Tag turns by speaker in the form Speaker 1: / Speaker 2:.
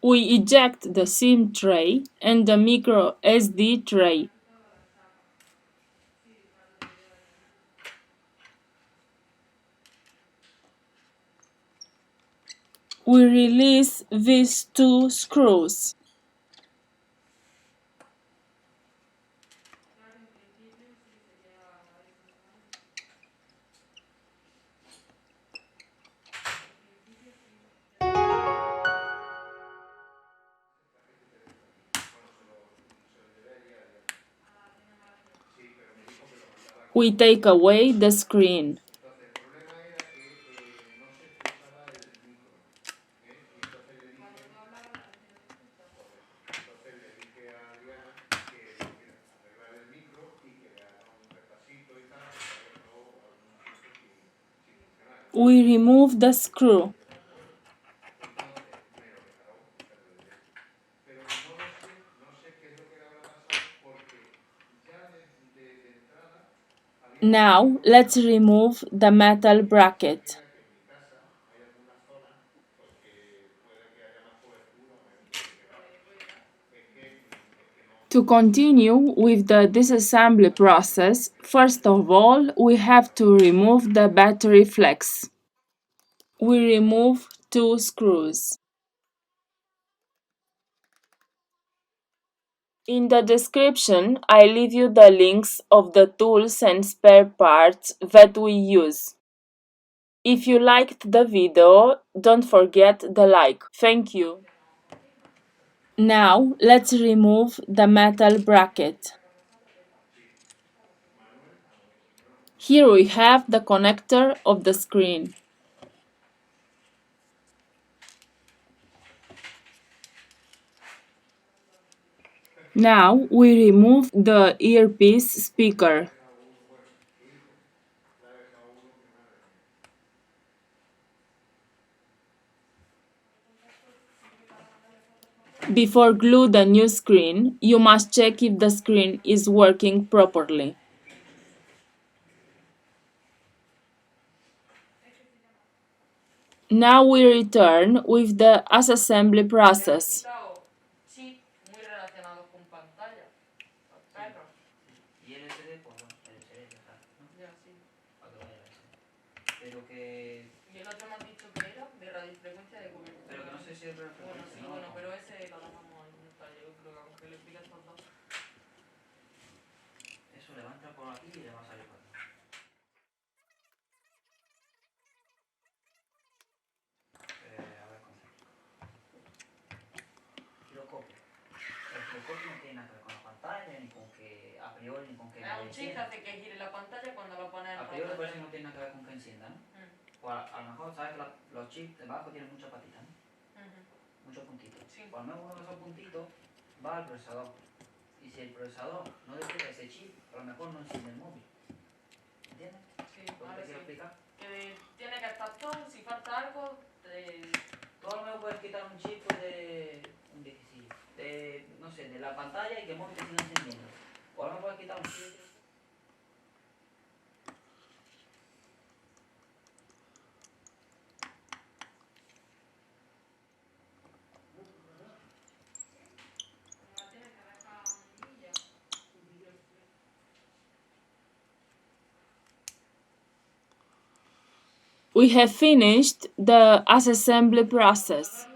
Speaker 1: We eject the SIM tray and the micro SD tray. We release these two screws. We take away the screen. We remove the screw. Now let's remove the metal bracket. To continue with the disassembly process, first of all, we have to remove the battery flex. We remove two screws. In the description, I leave you the links of the tools and spare parts that we use. If you liked the video, don't forget the like. Thank you. Now, let's remove the metal bracket. Here we have the connector of the screen. Now we remove the earpiece speaker. Before glue the new screen, you must check if the screen is working properly. Now we return with the assembly process.
Speaker 2: Un chip hace que gire la pantalla cuando lo pones en pantalla. A priori parece que no tiene nada que ver con que encienda, ¿no? O a lo mejor sabes que los chips debajo tienen muchas patitas, ¿no? Muchos puntitos. Sí. Por lo menos uno de esos puntitos va al procesador. Y si el procesador no detecta ese chip, a lo mejor no enciende el móvil. ¿Entiendes? Sí, ¿lo que te quiero explicar? Que tiene que estar todo, si falta algo, tú a lo mejor puedes quitar un chip no sé, de la pantalla y que el móvil te siga encendiendo. O a lo mejor puedes quitar un chip.
Speaker 1: We have finished the assembly process.